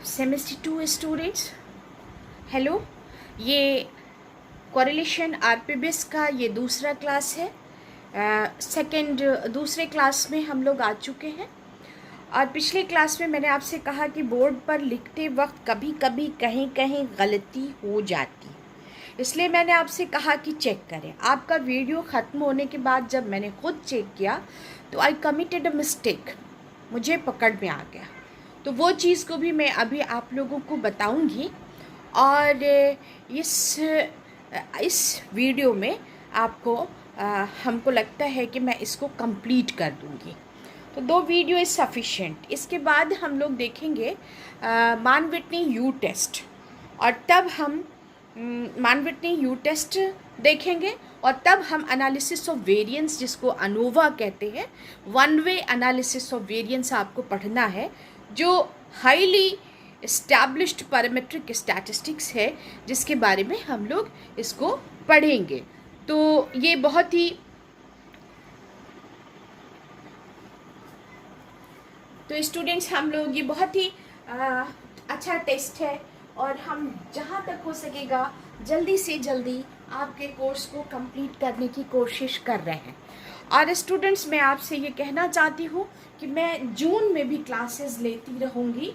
Semester 2 students, hello. ये correlation आरपीबीएस का ये दूसरा क्लास है। दूसरे क्लास में हम लोग आ चुके हैं और पिछले क्लास में मैंने आपसे कहा कि बोर्ड पर लिखते वक्त कभी कभी कहीं कहीं गलती हो जाती, इसलिए मैंने आपसे कहा कि चेक करें। आपका वीडियो ख़त्म होने के बाद जब मैंने खुद चेक किया तो आई कमिटेड अ मिस्टेक, मुझे पकड़ में आ गया। तो वो चीज़ को भी मैं अभी आप लोगों को बताऊंगी और इस वीडियो में आपको हमको लगता है कि मैं इसको कंप्लीट कर दूंगी। तो 2 वीडियो इज़ सफिशेंट। इसके बाद हम लोग देखेंगे मान विटनी यू टेस्ट, और तब हम मान विटनी यू टेस्ट देखेंगे और तब हम एनालिसिस ऑफ वेरिएंस, जिसको अनोवा कहते हैं, one way analysis of variance आपको पढ़ना है, जो हाईली इस्टेब्लिश्ड पैरामीट्रिक स्टैटिस्टिक्स है, जिसके बारे में हम लोग इसको पढ़ेंगे। तो ये बहुत ही स्टूडेंट्स, हम लोग ये बहुत ही अच्छा टेस्ट है और हम जहाँ तक हो सकेगा जल्दी से जल्दी आपके कोर्स को कंप्लीट करने की कोशिश कर रहे हैं। और स्टूडेंट्स, मैं आपसे ये कहना चाहती हूँ कि मैं जून में भी क्लासेस लेती रहूँगी,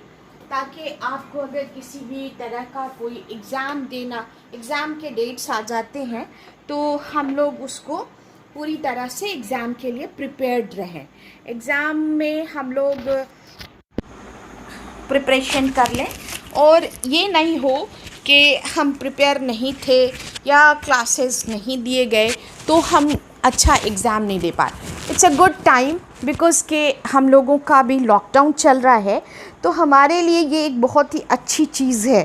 ताकि आपको अगर किसी भी तरह का कोई एग्ज़ाम के डेट्स आ जाते हैं तो हम लोग उसको पूरी तरह से एग्ज़ाम के लिए प्रिपेयर्ड रहें। एग्ज़ाम में हम लोग प्रिपरेशन कर लें और ये नहीं हो कि हम प्रिपेयर नहीं थे या क्लासेस नहीं दिए गए तो हम अच्छा एग्ज़ाम नहीं दे पाए। It's a good time because के हम लोगों का भी लॉकडाउन चल रहा है, तो हमारे लिए ये एक बहुत ही अच्छी चीज़ है।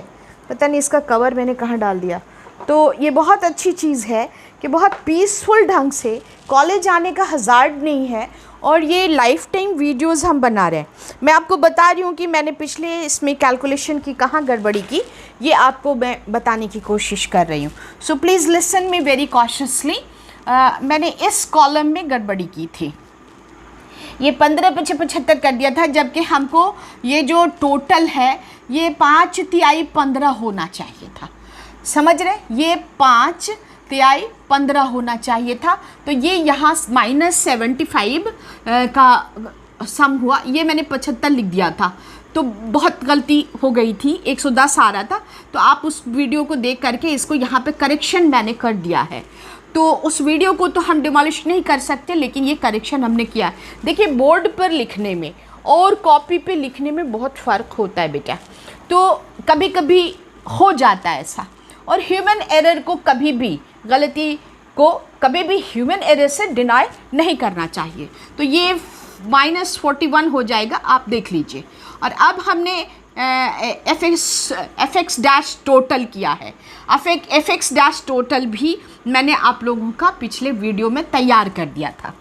पता नहीं इसका कवर मैंने कहाँ डाल दिया। तो ये बहुत अच्छी चीज़ है कि बहुत पीसफुल ढंग से कॉलेज आने का हज़ार्ड नहीं है और ये लाइफ टाइम वीडियोज़ हम बना रहे हैं। मैं आपको बता रही हूँ कि मैंने पिछले इसमें कैलकुलेशन की कहाँ गड़बड़ी की, ये आपको मैं बताने की कोशिश कर रही हूँ। So please listen me very cautiously. मैंने इस कॉलम में गड़बड़ी की थी, ये 15 पे 75 कर दिया था, जबकि हमको ये जो टोटल है ये 5 तिहाई 15 होना चाहिए था। समझ रहे, ये 5 तिहाई 15 होना चाहिए था। तो ये यहाँ -75 का सम हुआ, ये मैंने 75 लिख दिया था, तो बहुत गलती हो गई थी। 110 आ रहा था, तो आप उस वीडियो को देख करके इसको यहाँ पे करेक्शन मैंने कर दिया है। तो उस वीडियो को तो हम डिमोलिश नहीं कर सकते, लेकिन ये करेक्शन हमने किया है। देखिए, बोर्ड पर लिखने में और कॉपी पे लिखने में बहुत फ़र्क होता है बेटा, तो कभी कभी हो जाता है ऐसा। और ह्यूमन एरर को कभी भी, गलती को कभी भी ह्यूमन एरर से डिनाई नहीं करना चाहिए। तो ये -41 हो जाएगा, आप देख लीजिए। और अब हमने एफ एक्स डैश टोटल किया है। एफ एक्स डैश टोटल भी मैंने आप लोगों का पिछले वीडियो में तैयार कर दिया था।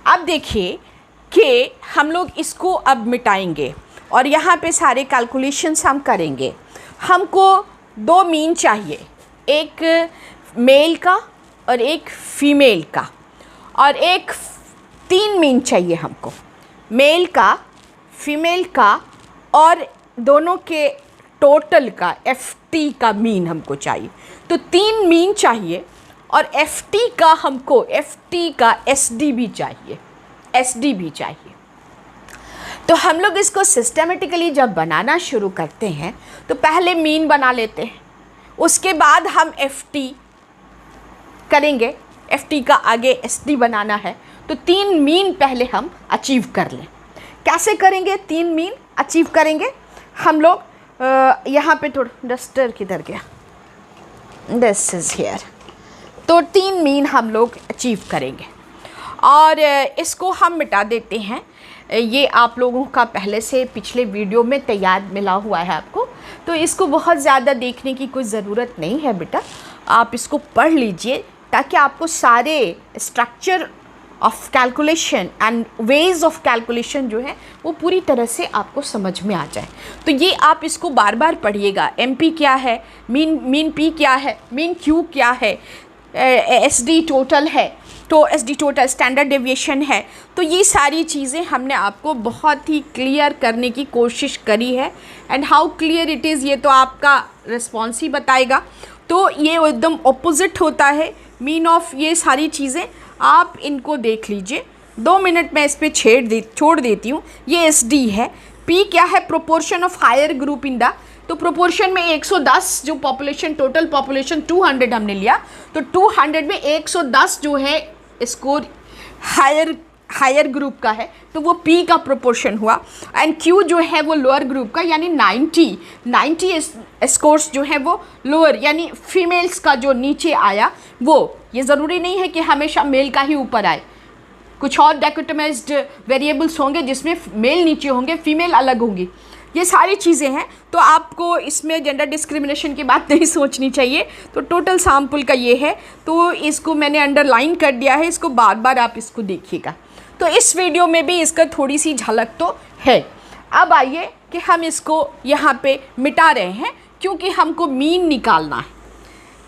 अब देखिए कि हम लोग इसको अब मिटाएंगे और यहाँ पे सारे कैलकुलेशंस हम करेंगे। हमको 2 मीन चाहिए, एक मेल का और एक फीमेल का, और 3 मीन चाहिए हमको, मेल का, फीमेल का और दोनों के टोटल का FT का मीन हमको चाहिए। तो 3 मीन चाहिए और FT का हमको FT का SD भी चाहिए, SD भी चाहिए। तो हम लोग इसको सिस्टमेटिकली जब बनाना शुरू करते हैं तो पहले मीन बना लेते हैं, उसके बाद हम FT करेंगे, FT का आगे SD बनाना है। तो 3 मीन पहले हम अचीव कर लें। कैसे करेंगे 3 मीन अचीव करेंगे हम लोग? यहाँ पे थोड़ा डस्टर किधर गया, दिस इज़ हियर। तो 3 मीन हम लोग अचीव करेंगे और इसको हम मिटा देते हैं। ये आप लोगों का पहले से पिछले वीडियो में तैयार मिला हुआ है आपको, तो इसको बहुत ज़्यादा देखने की कोई ज़रूरत नहीं है बेटा। आप इसको पढ़ लीजिए ताकि आपको सारे structure of calculation and ways of calculation जो है वो पूरी तरह से आपको समझ में आ जाए। तो ये आप इसको बार बार पढ़िएगा। MP क्या है, मीन P क्या है, मीन Q क्या है, एस डी टोटल है, तो S D total standard deviation है। तो ये सारी चीज़ें हमने आपको बहुत ही क्लियर करने की कोशिश करी है। And how clear it is ये तो आपका रिस्पॉन्स ही बताएगा। तो ये एकदम ऑपोजिट होता है मीन ऑफ ये सारी चीज़ें। आप इनको देख लीजिए। 2 मिनट में इस पर छोड़ देती हूँ। ये एस डी है। पी क्या है? Proportion of higher group in the, तो प्रोपोर्शन में 110 जो पॉपुलेशन, टोटल पॉपुलेशन 200 हमने लिया, तो 200 में 110 जो है स्कोर हायर ग्रुप का है, तो वो पी का प्रोपोर्शन हुआ। एंड क्यू जो है वो लोअर ग्रुप का, यानी 90 स्कोर्स जो है वो लोअर, यानी फीमेल्स का जो नीचे आया वो। ये ज़रूरी नहीं है कि हमेशा मेल का ही ऊपर आए, कुछ और डायकोटमाइज्ड वेरिएबल्स होंगे जिसमें मेल नीचे होंगे, फीमेल अलग होंगी। ये सारी चीज़ें हैं। तो आपको इसमें जेंडर डिस्क्रिमिनेशन की बात नहीं सोचनी चाहिए। तो टोटल सैम्पल का ये है, तो इसको मैंने अंडरलाइन कर दिया है, इसको बार बार आप इसको देखिएगा। तो इस वीडियो में भी इसका थोड़ी सी झलक तो है। अब आइए कि हम इसको यहाँ पे मिटा रहे हैं क्योंकि हमको मीन निकालना है।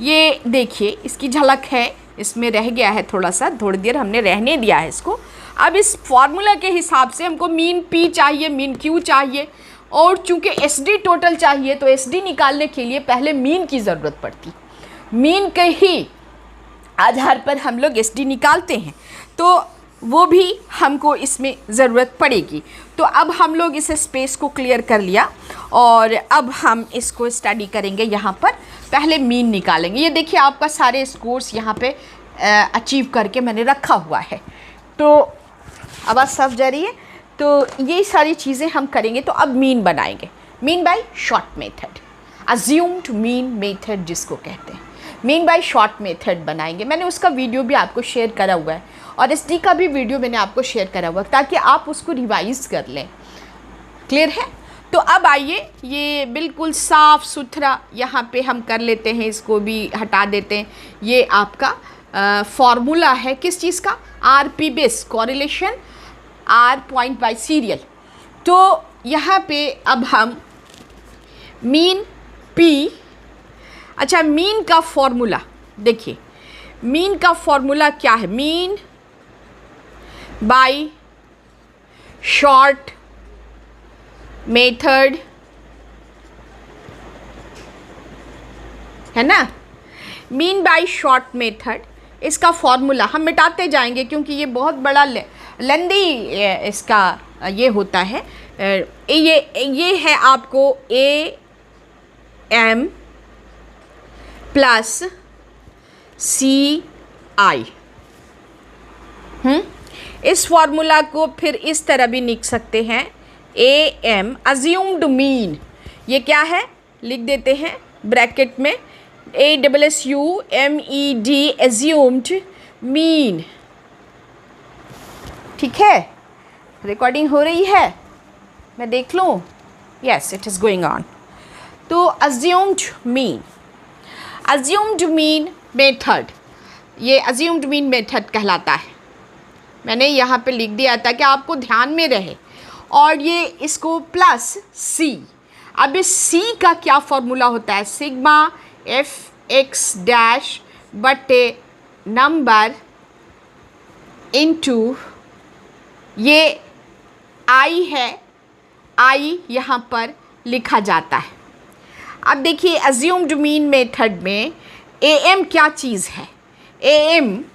ये देखिए इसकी झलक है, इसमें रह गया है थोड़ा सा, थोड़ी देर हमने रहने दिया है इसको। अब इस फॉर्मूला के हिसाब से हमको मीन पी चाहिए, मीन क्यू चाहिए, और चूंकि एस डी टोटल चाहिए तो एस डी निकालने के लिए पहले मीन की ज़रूरत पड़ती। मीन के ही आधार पर हम लोग एस डी निकालते हैं, तो वो भी हमको इसमें ज़रूरत पड़ेगी। तो अब हम लोग इस स्पेस को क्लियर कर लिया और अब हम इसको स्टडी करेंगे। यहाँ पर पहले मीन निकालेंगे। ये देखिए आपका सारे स्कोर्स यहाँ पे अचीव करके मैंने रखा हुआ है। तो आवाज़ साफ जा रही है? तो ये सारी चीज़ें हम करेंगे। तो अब मीन बनाएंगे, mean by short method, assumed mean method जिसको कहते हैं। मीन बाय शॉर्ट मेथड बनाएंगे। मैंने उसका वीडियो भी आपको शेयर करा हुआ है और एस डी का भी वीडियो मैंने आपको शेयर करा हुआ है ताकि आप उसको रिवाइज कर लें। क्लियर है? तो अब आइए ये बिल्कुल साफ़ सुथरा यहाँ पे हम कर लेते हैं, इसको भी हटा देते हैं। ये आपका फॉर्मूला है किस चीज़ का? R P base correlation, R point by serial. तो यहाँ पे अब हम मीन पी, अच्छा मीन का फॉर्मूला देखिए, मीन का फॉर्मूला क्या है? मीन बाय शॉर्ट मेथड है ना, मीन बाय शॉर्ट मेथड। इसका फॉर्मूला हम मिटाते जाएंगे क्योंकि ये बहुत बड़ा लेंदी इसका ये होता है। ये है आपको ए एम प्लस सी आई। इस फॉर्मूला को फिर इस तरह भी लिख सकते हैं, ए एम अज्यूम्ड मीन। ये क्या है? लिख देते हैं ब्रैकेट में ASSUMED एज्यूम्ड मीन। ठीक है? रिकॉर्डिंग हो रही है? मैं देख लूँ। Yes, it is going on. तो assumed mean, assumed mean method, ये अज्यूम्ड मीन मेथड कहलाता है। मैंने यहाँ पे लिख दिया था कि आपको ध्यान में रहे। और ये इसको प्लस सी। अब इस सी का क्या फॉर्मूला होता है? सिग्मा एफ एक्स डैश बटे नंबर इनटू, ये आई है, आई यहाँ पर लिखा जाता है। अब देखिए अज्यूम्ड मीन मेथड में ए एम क्या चीज़ है? A M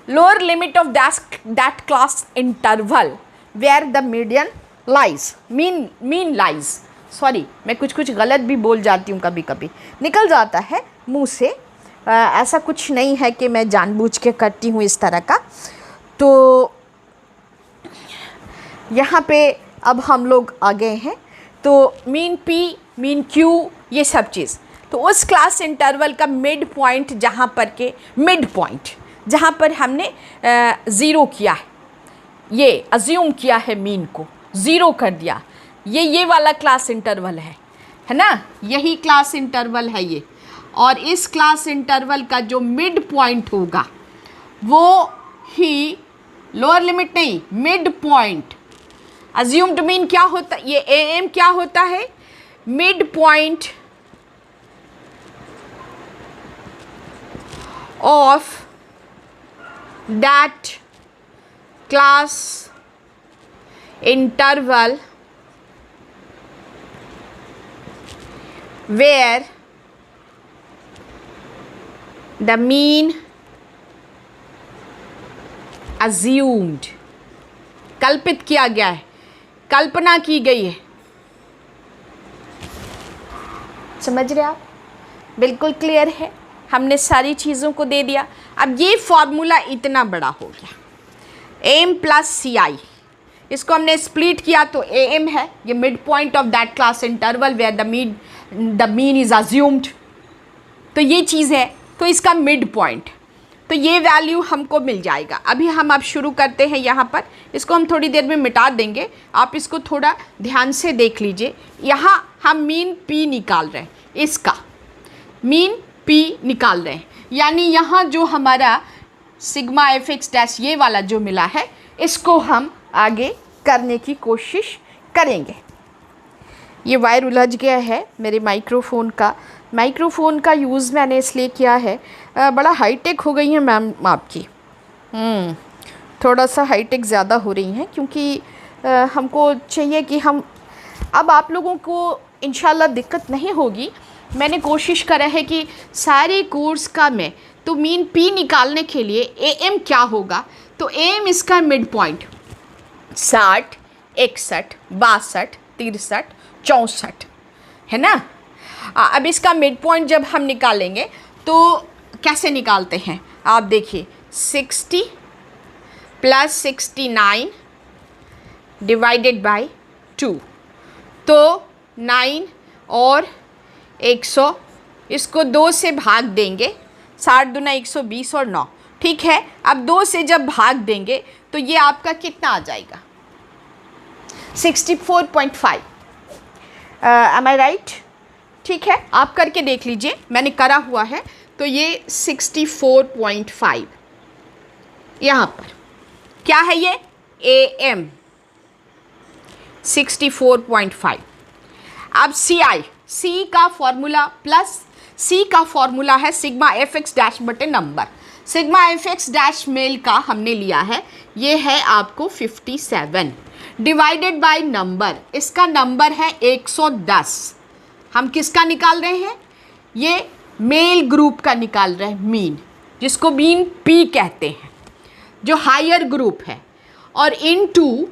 lower limit of that class interval where the median lies, mean lies. Sorry, मैं कुछ गलत भी बोल जाती हूँ, कभी कभी निकल जाता है मुंह से। ऐसा कुछ नहीं है कि मैं जानबूझ के करती हूँ इस तरह का। तो यहाँ पे अब हम लोग आ गए हैं। तो मीन पी, मीन क्यू, ये सब चीज़। तो उस क्लास इंटरवल का मिड पॉइंट जहाँ पर के मिड पॉइंट जहाँ पर हमने ज़ीरो किया है, ये अज्यूम किया है, मीन को ज़ीरो कर दिया, ये वाला क्लास इंटरवल है ना? यही क्लास इंटरवल है ये। और इस क्लास इंटरवल का जो मिड पॉइंट होगा वो ही, लोअर लिमिट नहीं, मिड पॉइंट। अज्यूम्ड मीन क्या होता है? ये ए एम क्या होता है? Mid point of that class interval where the mean assumed, कल्पित किया गया है, कल्पना की गई है। समझ रहे आप? बिल्कुल क्लियर है। हमने सारी चीज़ों को दे दिया। अब ये फॉर्मूला इतना बड़ा हो गया, एम प्लस सी आई, इसको हमने स्प्लिट किया तो ए एम है, ये mid point of that class interval where the mean is assumed. तो ये चीज़ है, तो इसका मिड पॉइंट, तो ये वैल्यू हमको मिल जाएगा। अभी हम अब शुरू करते हैं यहाँ पर, इसको हम थोड़ी देर में मिटा देंगे, आप इसको थोड़ा ध्यान से देख लीजिए। यहाँ हम मीन पी निकाल रहे हैं, इसका मीन पी निकाल रहे हैं, यानी यहाँ जो हमारा सिग्मा एफ एक्स डैश ये वाला जो मिला है, इसको हम आगे करने की कोशिश करेंगे। ये वायर उलझ गया है मेरे माइक्रोफ़ोन का यूज़ मैंने इसलिए किया है, बड़ा हाईटेक हो गई है मैम आपकी, थोड़ा सा हाईटेक ज़्यादा हो रही हैं, क्योंकि हमको चाहिए कि हम अब आप लोगों को इंशाल्लाह दिक्कत नहीं होगी। मैंने कोशिश करा है कि सारे कोर्स का मैं तो मीन पी निकालने के लिए ए एम क्या होगा, तो ए एम इसका मिड पॉइंट 60, 61, 62, 63, 64 है ना। अब इसका मिड पॉइंट जब हम निकालेंगे तो कैसे निकालते हैं आप देखिए, 60 प्लस 69 डिवाइडेड बाय 2, तो 9 और 100, इसको 2 से भाग देंगे, 60 दूना 120 और 9, ठीक है। अब 2 से जब भाग देंगे तो ये आपका कितना आ जाएगा, 64.5। एम आई राइट? ठीक है, आप करके देख लीजिए, मैंने करा हुआ है। तो ये 64.5 यहाँ पर क्या है, ये ए एम 64.5। अब सी आई, सी का फॉर्मूला प्लस सी का फॉर्मूला है सिग्मा एफ एक्स डैश बटे number. Sigma F x dash मेल का हमने लिया है, ये है आपको 57 डिवाइडेड बाय नंबर, इसका नंबर है 110। हम किसका निकाल रहे हैं, ये मेल ग्रुप का निकाल रहे हैं मीन, जिसको मीन पी कहते हैं, जो हायर ग्रुप है, और इनटू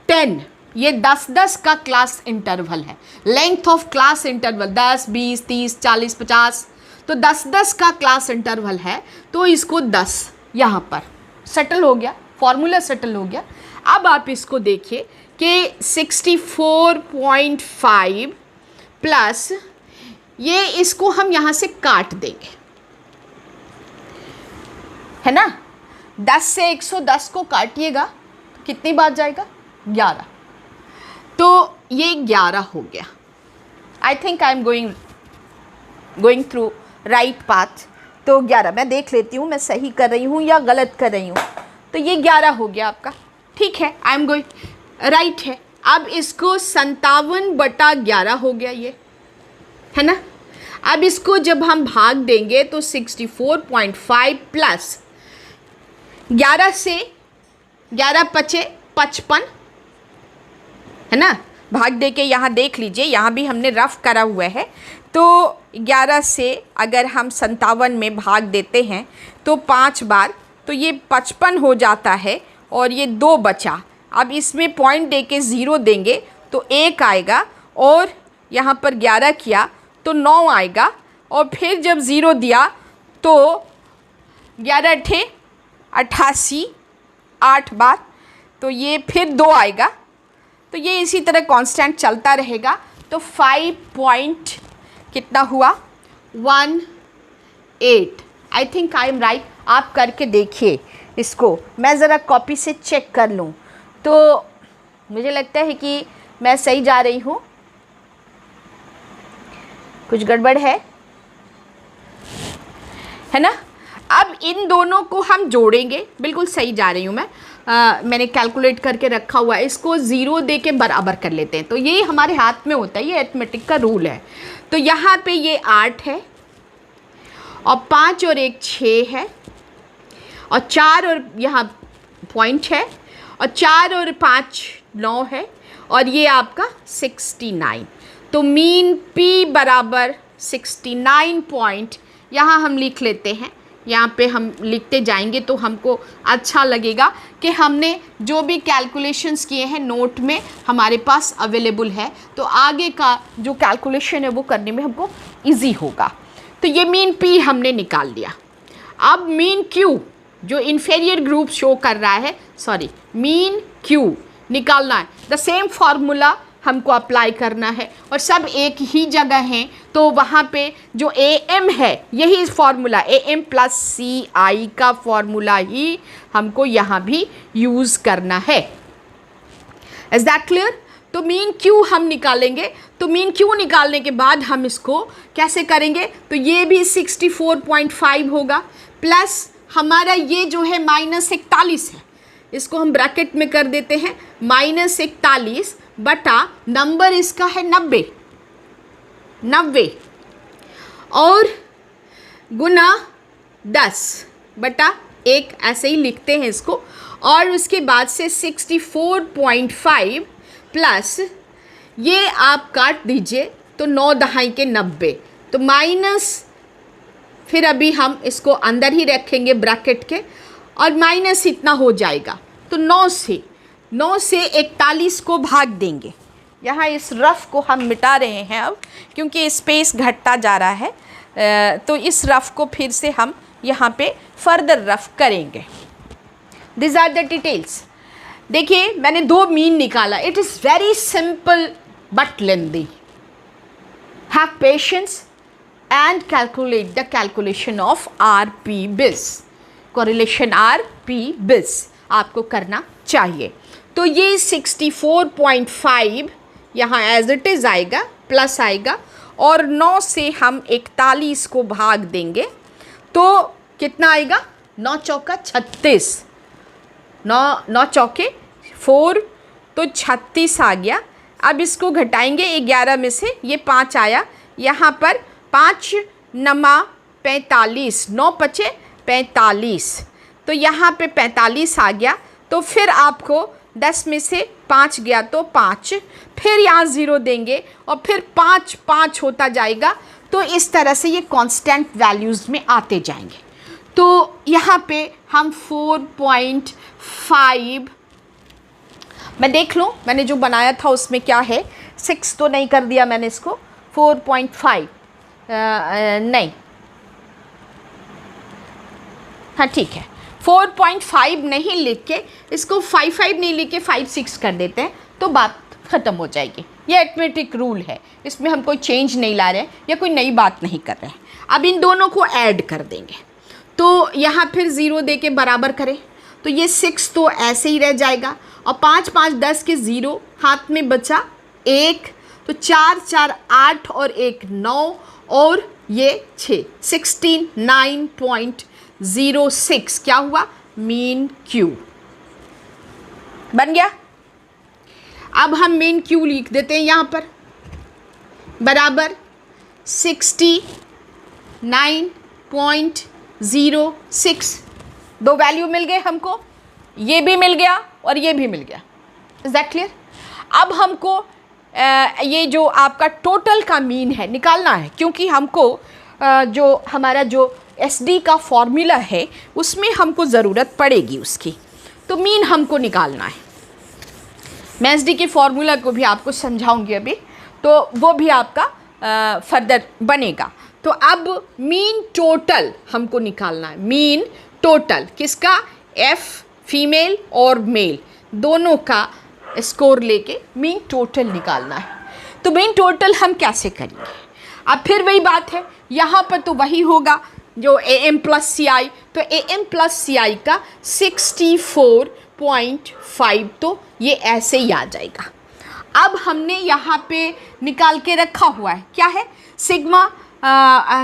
10, ये 10-10 का क्लास इंटरवल है, लेंथ ऑफ क्लास इंटरवल 10, 20, 30, 40, 50, तो 10-10 का क्लास इंटरवल है, तो इसको 10 यहाँ पर सेटल हो गया, फॉर्मूला सेटल हो गया। अब आप इसको देखिए कि 64.5 प्लस ये, इसको हम यहाँ से काट देंगे, है ना। 10 से 110 को काटिएगा तो कितनी बात जाएगा, 11, तो ये 11 हो गया। I think I am going through right path. तो 11 मैं देख लेती हूँ मैं सही कर रही हूँ या गलत कर रही हूँ। तो ये 11 हो गया आपका, ठीक है, आई एम गोइंग राइट है। अब इसको 57/11 हो गया, ये है ना। अब इसको जब हम भाग देंगे तो 64.5 प्लस 11 से 11 पचे 55, है ना। भाग दे के यहाँ देख लीजिए, यहाँ भी हमने रफ करा हुआ है। तो 11 से अगर हम 57 में भाग देते हैं तो 5 बार, तो ये 55 हो जाता है, और ये 2 बचा। अब इसमें पॉइंट दे के 0 देंगे तो 1 आएगा, और यहाँ पर 11 किया तो 9 आएगा, और फिर जब 0 दिया तो 11 × 88 8 बार, तो ये फिर 2 आएगा। तो ये इसी तरह कांस्टेंट चलता रहेगा। तो 5 पॉइंट कितना हुआ, 18। I think I am right. आप करके देखिए इसको, मैं ज़रा कॉपी से चेक कर लूँ तो मुझे लगता है कि मैं सही जा रही हूँ, कुछ गड़बड़ है ना। अब इन दोनों को हम जोड़ेंगे, बिल्कुल सही जा रही हूँ मैं। मैंने कैलकुलेट करके रखा हुआ है, इसको 0 दे के बराबर कर लेते हैं। तो ये हमारे हाथ में होता है, ये अरिथमेटिक का रूल है। तो यहाँ पे ये 8 है, और 5 और 1 6 है, और 4 और यहाँ पॉइंट है, और 4 और 5 9 है, और ये आपका 69। तो मीन P बराबर 69 पॉइंट यहाँ हम लिख लेते हैं। यहाँ पे हम लिखते जाएंगे तो हमको अच्छा लगेगा कि हमने जो भी कैलकुलेशंस किए हैं नोट में हमारे पास अवेलेबल है, तो आगे का जो कैलकुलेशन है वो करने में हमको इजी होगा। तो ये मीन P हमने निकाल लिया। अब मीन Q जो इन्फेरियर ग्रुप शो कर रहा है, सॉरी मीन Q निकालना है। द सेम फार्मूला हमको अप्लाई करना है और सब एक ही जगह हैं, तो वहाँ पे जो AM है यही फार्मूला AM प्लस CI का फार्मूला ही हमको यहाँ भी यूज़ करना है। Is that clear? तो मीन Q हम निकालेंगे। तो मीन Q निकालने के बाद हम इसको कैसे करेंगे? तो ये भी 64.5 होगा, प्लस हमारा ये जो है -41 है, इसको हम ब्रैकेट में कर देते हैं, -41 बटा नंबर इसका है 90 और गुना 10 बटा 1, ऐसे ही लिखते हैं इसको। और उसके बाद से 64.5 प्लस ये आप काट दीजिए तो 9 दहाई के 90, तो माइनस, फिर अभी हम इसको अंदर ही रखेंगे ब्रैकेट के, और माइनस इतना हो जाएगा। तो 9 से 41 को भाग देंगे। यहाँ इस रफ़ को हम मिटा रहे हैं अब, क्योंकि स्पेस घटता जा रहा है, तो इस रफ़ को फिर से हम यहाँ पे फर्दर रफ़ करेंगे। This are the details. देखिए मैंने 2 मीन निकाला। It is very simple but lengthy. Have patience and calculate the calculation of RP-BIS, correlation RP-BIS आपको करना चाहिए। तो ये 64.5 यहाँ एज इट इज़ आएगा, प्लस आएगा, और 9 से हम 41 को भाग देंगे तो कितना आएगा? 9 चौका 36, 9 चौके 4, तो 36 आ गया। अब इसको घटाएंगे 11 में से, ये 5 आया, यहाँ पर 5 नमा 45, 9 पचे 45, तो यहाँ पे 45 आ गया। तो फिर आपको 10 में से 5 गया तो 5, फिर यहाँ 0 देंगे और फिर 5 5 होता जाएगा। तो इस तरह से ये कांस्टेंट वैल्यूज़ में आते जाएंगे। तो यहाँ पे हम 4.5, मैं देख लूँ मैंने जो बनाया था उसमें क्या है, 6 तो नहीं कर दिया मैंने इसको, 4.5 नहीं, हाँ ठीक है, 4.5 नहीं लिख के इसको 5 नहीं लिख के 5 कर देते हैं तो बात ख़त्म हो जाएगी। ये अरिथमेटिक रूल है, इसमें हम कोई चेंज नहीं ला रहे हैं या कोई नई बात नहीं कर रहे हैं। अब इन दोनों को ऐड कर देंगे, तो यहाँ फिर 0 दे के बराबर करें तो ये 6 तो ऐसे ही रह जाएगा, और 5 5 10 के 0, हाथ में बचा 1, तो 4 4 8 और 1 9, और ये 6, 69.06 क्या हुआ? मीन Q बन गया। अब हम मीन Q लिख देते हैं यहाँ पर, बराबर 69.06। 2 वैल्यू मिल गए हमको, ये भी मिल गया और ये भी मिल गया। Is that clear? अब हमको ये जो आपका टोटल का मीन है निकालना है, क्योंकि हमको जो हमारा जो SD का फॉर्मूला है उसमें हमको ज़रूरत पड़ेगी उसकी। तो मीन हमको निकालना है। मैं SD के फॉर्मूला को भी आपको समझाऊंगी अभी, तो वो भी आपका फर्दर बनेगा। तो अब मीन टोटल हमको निकालना है। मीन टोटल किसका? F फीमेल और मेल दोनों का स्कोर लेके मीन टोटल निकालना है। तो मीन टोटल हम कैसे करेंगे? अब फिर वही बात है, यहाँ पर तो वही होगा जो AM प्लस CI, तो AM प्लस CI का 64.5, तो ये ऐसे ही आ जाएगा। अब हमने यहाँ पे निकाल के रखा हुआ है, क्या है? सिग्मा,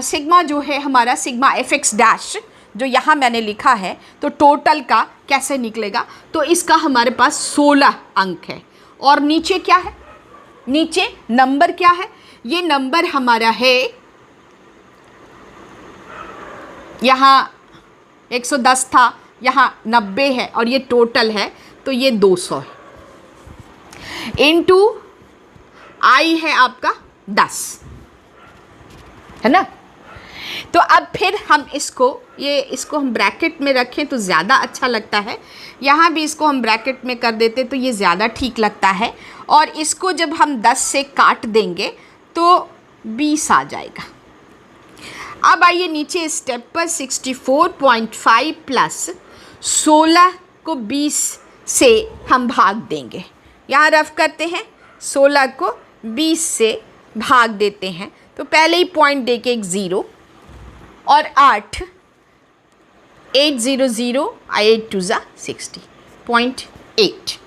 सिग्मा जो है हमारा सिग्मा FX डैश जो यहाँ मैंने लिखा है, तो टोटल का कैसे निकलेगा? तो इसका हमारे पास 16 अंक है, और नीचे क्या है? नीचे नंबर क्या है? ये नंबर हमारा है यहाँ 110 था, यहाँ 90 है और ये टोटल है, तो ये 200 है। इनटू आई है आपका 10, है ना। तो अब फिर हम इसको हम ब्रैकेट में रखें तो ज़्यादा अच्छा लगता है। यहाँ भी इसको हम ब्रैकेट में कर देते तो ये ज़्यादा ठीक लगता है। और इसको जब हम 10 से काट देंगे तो 20 आ जाएगा। अब आइए नीचे स्टेप पर 64.5 प्लस 16 को 20 से हम भाग देंगे। यहाँ रफ करते हैं, 16 को 20 से भाग देते हैं तो पहले ही पॉइंट दे के एक 0 और 8 800 8 2 60 0.8।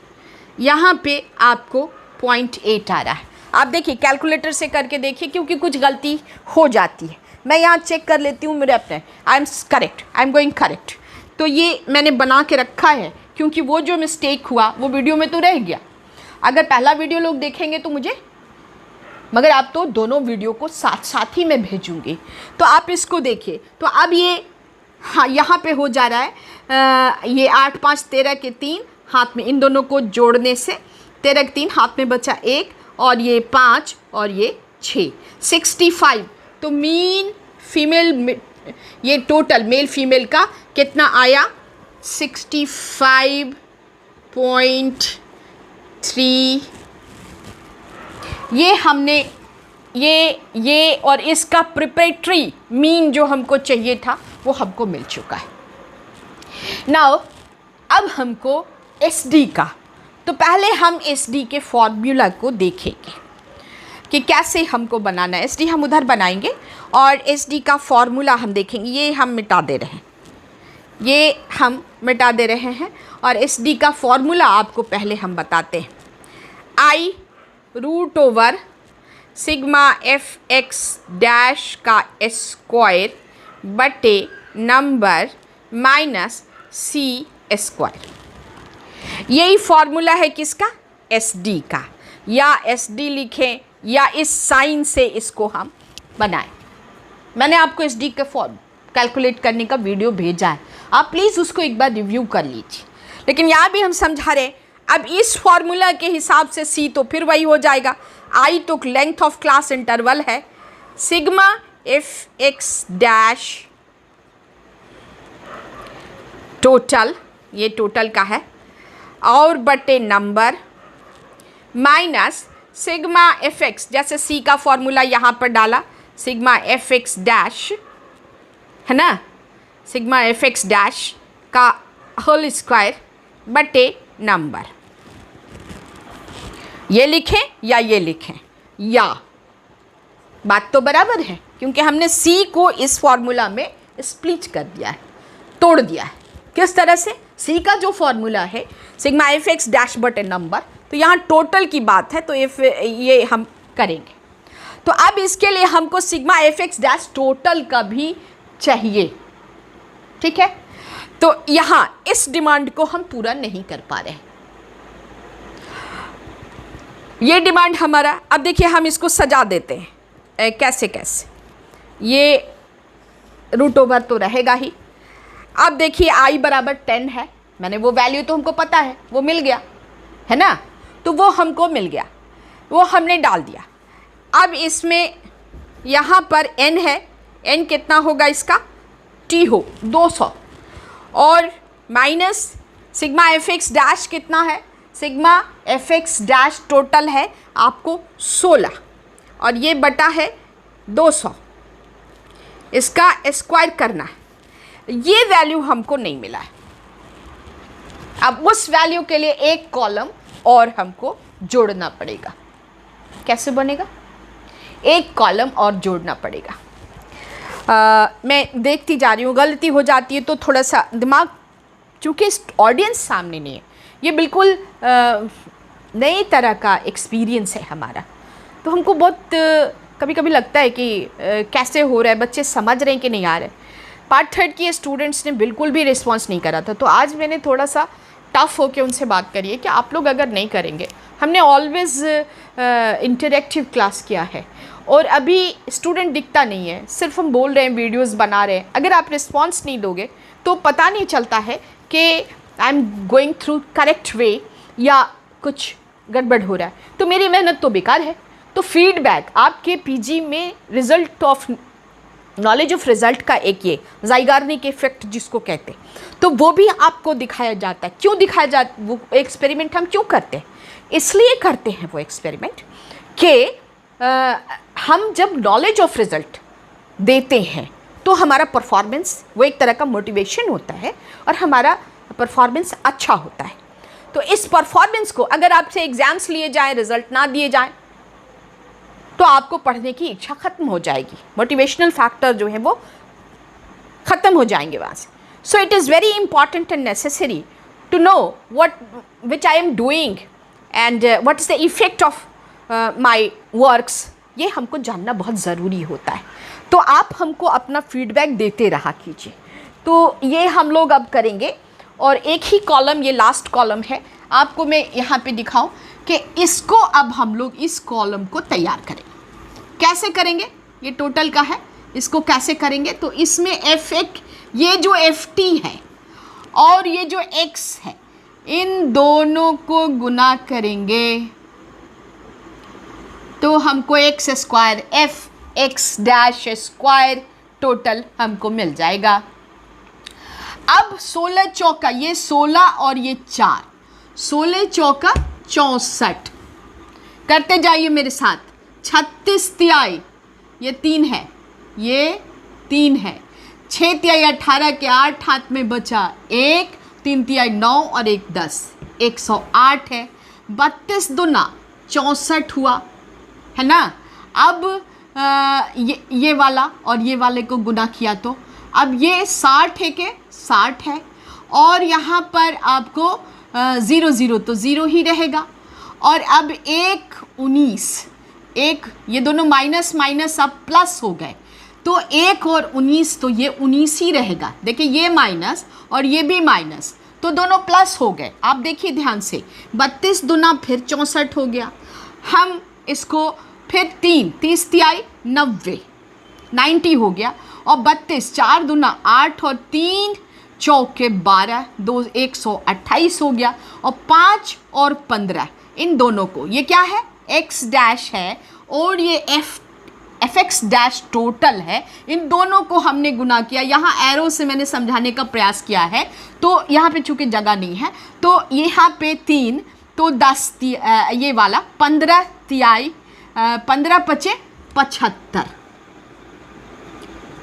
यहाँ पे आपको 0.8 आ रहा है। आप देखिए कैलकुलेटर से करके देखिए, क्योंकि कुछ गलती हो जाती है। मैं यहाँ चेक कर लेती हूँ मेरे अपने, I am correct, I am going correct. तो ये मैंने बना के रखा है क्योंकि वो जो मिस्टेक हुआ वो वीडियो में तो रह गया। अगर पहला वीडियो लोग देखेंगे तो मुझे, मगर आप तो दोनों वीडियो को साथ साथ ही मैं भेजूँगी, तो आप इसको देखिए। तो अब ये हाँ यहाँ पे हो जा रहा है, ये 8 5 13 के 3 हाथ में, इन दोनों को जोड़ने से 13 के 3 हाथ में बचा 1 और ये 5 और ये 6 65। तो मीन फीमेल, ये टोटल मेल फीमेल का कितना आया 65.3। ये हमने ये और इसका प्रिपरेटरी मीन जो हमको चाहिए था वो हमको मिल चुका है। नाउ अब हमको एसडी का, तो पहले हम एसडी के फॉर्मूला को देखेंगे कि कैसे हमको बनाना है। एसडी हम उधर बनाएंगे और एसडी का फॉर्मूला हम देखेंगे। ये हम मिटा दे रहे हैं, ये हम मिटा दे रहे हैं और एसडी का फॉर्मूला आपको पहले हम बताते हैं। I root over sigma F x dash का स्क्वायर बटे नंबर माइनस सी स्क्वायर। यही फॉर्मूला है किसका, एसडी का, या एसडी लिखें या इस साइन से इसको हम बनाएं। मैंने आपको एसडी का फॉर्म कैलकुलेट करने का वीडियो भेजा है, आप प्लीज़ उसको एक बार रिव्यू कर लीजिए। लेकिन यहाँ भी हम समझा रहे, अब इस फॉर्मूला के हिसाब से सी तो फिर वही हो जाएगा। आई तो लेंथ ऑफ क्लास इंटरवल है, sigma F x dash total, ये टोटल का है, और बटे number minus sigma F x, जैसे सी का फॉर्मूला यहाँ पर डाला, सिग्मा एफ एक्स डैश है ना, सिग्मा एफ एक्स डैश का होल स्क्वायर बटे नंबर। ये लिखें या ये लिखें, या बात तो बराबर है क्योंकि हमने सी को इस फॉर्मूला में स्प्लिट कर दिया है, तोड़ दिया है। किस तरह से, सी का जो फॉर्मूला है सिग्मा एफ एक्स डैश बटे नंबर, तो यहाँ टोटल की बात है तो ये हम करेंगे। तो अब इसके लिए हमको sigma F x dash total का भी चाहिए, ठीक है। तो यहाँ इस डिमांड को हम पूरा नहीं कर पा रहे हैं, ये डिमांड हमारा। अब देखिए हम इसको सजा देते हैं, कैसे कैसे, ये रूट ओवर तो रहेगा ही। अब देखिए आई बराबर 10 है, मैंने वो वैल्यू तो हमको पता है, वो मिल गया है ना, तो वो हमको मिल गया, वो हमने डाल दिया। अब इसमें यहाँ पर n है, n कितना होगा इसका, t हो 200, और minus sigma F x dash कितना है, sigma F x dash total है आपको 16 और ये बटा है 200, इसका स्क्वायर करना है। ये वैल्यू हमको नहीं मिला है। अब उस वैल्यू के लिए एक कॉलम और हमको जोड़ना पड़ेगा। कैसे बनेगा, एक कॉलम और जोड़ना पड़ेगा। मैं देखती जा रही हूँ, गलती हो जाती है तो थोड़ा सा दिमाग, चूँकि ऑडियंस सामने नहीं है, ये बिल्कुल नई तरह का एक्सपीरियंस है हमारा, तो हमको बहुत कभी कभी लगता है कि कैसे हो रहा है, बच्चे समझ रहे हैं कि नहीं आ रहे। पार्ट 3 की स्टूडेंट्स ने बिल्कुल भी रिस्पॉन्स नहीं करा था, तो आज मैंने थोड़ा सा टफ होके उनसे बात करी है कि आप लोग अगर नहीं करेंगे, हमने ऑलवेज़ इंटरेक्टिव क्लास किया है और अभी स्टूडेंट दिखता नहीं है, सिर्फ हम बोल रहे हैं, वीडियोस बना रहे हैं। अगर आप रिस्पॉन्स नहीं दोगे तो पता नहीं चलता है कि I am going through correct way या कुछ गड़बड़ हो रहा है, तो मेरी मेहनत तो बेकार है। तो फीडबैक आपके पीजी में result of knowledge of result का एक ये ज़ाइगार्निक इफेक्ट जिसको कहते हैं, तो वो भी आपको दिखाया जाता है। क्यों दिखाया जाता, वो एक्सपेरिमेंट हम क्यों करते हैं? इसलिए करते हैं वो एक्सपेरिमेंट कि हम जब नॉलेज ऑफ रिजल्ट देते हैं तो हमारा परफॉर्मेंस, वो एक तरह का मोटिवेशन होता है और हमारा परफॉर्मेंस अच्छा होता है। तो इस परफॉर्मेंस को अगर आपसे एग्ज़ाम्स लिए जाएं, रिजल्ट ना दिए जाएं, तो आपको पढ़ने की इच्छा ख़त्म हो जाएगी, मोटिवेशनल फैक्टर जो है वो ख़त्म हो जाएंगे वहाँ से। So it is very important and necessary to know what which I am doing and what is the effect of my works, ये हमको जानना बहुत ज़रूरी होता है। तो आप हमको अपना फीडबैक देते रहा कीजिए। तो ये हम लोग अब करेंगे, और एक ही कॉलम, ये लास्ट कॉलम है, आपको मैं यहाँ पे दिखाऊं कि इसको अब हम लोग इस कॉलम को तैयार करेंगे। कैसे करेंगे? ये टोटल का है, इसको कैसे करेंगे? तो इसमें F1, ये जो FT है और ये जो X है, इन दोनों को गुना करेंगे तो हमको एक्स स्क्वायर Fx' टोटल हमको मिल जाएगा। अब 16 चौका, ये 16 और ये 4, 16 चौका 64, करते जाइए मेरे साथ। 36 तिहाई, ये 3 है, ये 3 है। 6 तिहाई 18 के 8 हाथ में बचा 1, 3 तिहाई 9 और 1 10, 108 है। 32 दूना 64 हुआ, है ना। अब ये वाला और ये वाले को गुना किया तो अब ये 60 है के 60 है, और यहाँ पर आपको 0 0 तो 0 ही रहेगा। और अब 1 19, एक ये दोनों माइनस माइनस अब प्लस हो गए, तो 1 और 19, तो ये 19 ही रहेगा। देखिए ये माइनस और ये भी माइनस, तो दोनों प्लस हो गए। आप देखिए ध्यान से, 32 दूना फिर 64 हो गया। हम इसको फिर 30 तिहाई 90 हो गया, और 32 4 दूना 8 और 3 चौके 12, 2 128 हो गया। और 5 और 15, इन दोनों को, ये क्या है? x डैश है और ये fx डैश टोटल है, इन दोनों को हमने गुना किया। यहाँ एरो से मैंने समझाने का प्रयास किया है, तो यहाँ पे चूँकि जगह नहीं है, तो यहाँ पे 3 तो 10 ये वाला 15 तिहाई 15 पचे 75,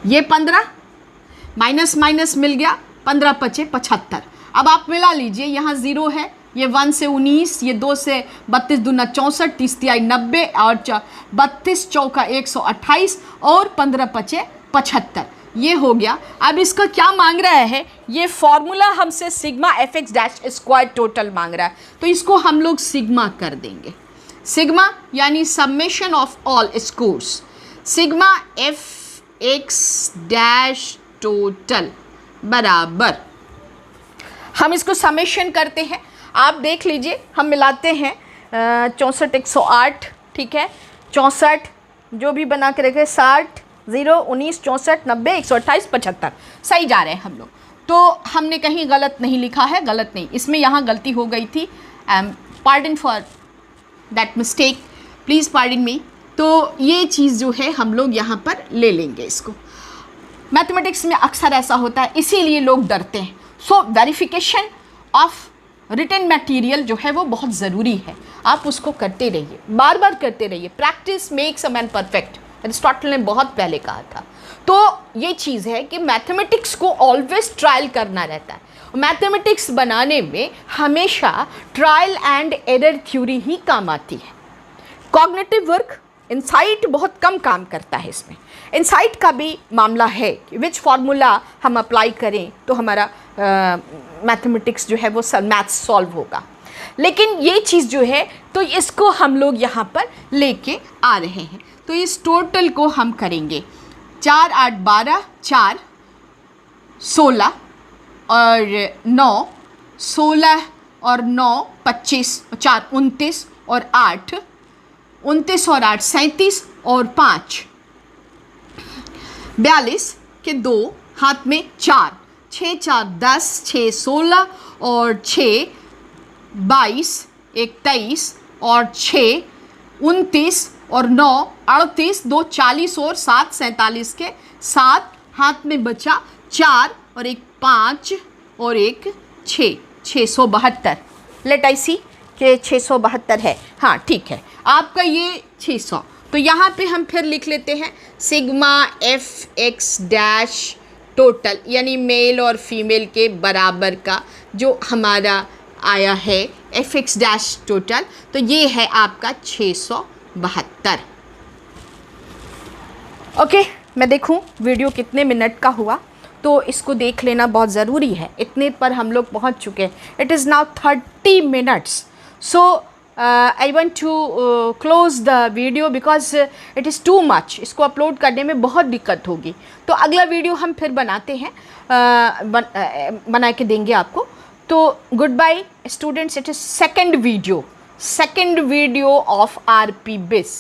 ये 15 माइनस माइनस मिल गया, 15 पचे 75। अब आप मिला लीजिए, यहाँ 0 है, ये 1 से 19, ये 2 से 32 दूना 64, 30 तिहाई 90 और 32 चौका 128 और 15 पचे 75, ये हो गया। अब इसका क्या मांग रहा है? ये फॉर्मूला हमसे sigma fx dash square total मांग रहा है, तो इसको हम लोग सिग्मा कर देंगे। सिग्मा यानी summation of all scores, sigma fx dash total बराबर, हम इसको समेशन करते हैं। आप देख लीजिए, हम मिलाते हैं 64 108, ठीक है, 64 जो भी बना के रखे, 60 0 19 64 90 128 75, सही जा रहे हैं हम लोग। तो हमने कहीं गलत नहीं लिखा है, गलत नहीं, इसमें यहाँ गलती हो गई थी, pardon for that mistake, please pardon me. तो ये चीज़ जो है हम लोग यहाँ पर ले लेंगे इसको। मैथमेटिक्स में अक्सर ऐसा होता है, इसीलिए लोग डरते हैं। सो वेरिफिकेशन ऑफ रिटन मटेरियल जो है वो बहुत ज़रूरी है, आप उसको करते रहिए, बार बार करते रहिए। Practice makes a man perfect, Aristotle ने बहुत पहले कहा था। तो ये चीज़ है कि मैथमेटिक्स को ऑलवेज ट्रायल करना रहता है। मैथमेटिक्स बनाने में हमेशा ट्रायल एंड एरर थ्योरी ही काम आती है। कॉग्निटिव वर्क, इनसाइट बहुत कम काम करता है इसमें। इनसाइट का भी मामला है कि विच फार्मूला हम अप्लाई करें तो हमारा मैथमेटिक्स जो है वो मैथ्स सॉल्व होगा। लेकिन ये चीज़ जो है, तो इसको हम लोग यहाँ पर लेके आ रहे हैं। तो इस टोटल को हम करेंगे 4 8 12, 4 16 और 9, 16 और 9 25, 4 29 और 8 29 और 8 37 और 5 42 के 2 हाथ में 4, 6 4 10, 6 16 और 6 22, 1 23 और 6 29 और 9 38, 2 40 और 7 47 के 7 हाथ में बचा 4 और 1 5 और 1 6, 672। लेट आई सी कि 672 है। हाँ ठीक है, आपका ये 600। तो यहाँ पे हम फिर लिख लेते हैं sigma F x dash total, यानी मेल और फीमेल के बराबर का जो हमारा आया है एफ एक्स डैश टोटल, तो ये है आपका 672। ओके, मैं देखूँ वीडियो कितने मिनट का हुआ, तो इसको देख लेना बहुत ज़रूरी है। इतने पर हम लोग पहुँच चुके हैं। It is now 30 minutes. So I want to close the video because it is too much. इसको अपलोड करने में बहुत दिक्कत होगी, तो अगला वीडियो हम फिर बनाते हैं, बना के देंगे आपको। तो good bye students, it is second video of RP BIS।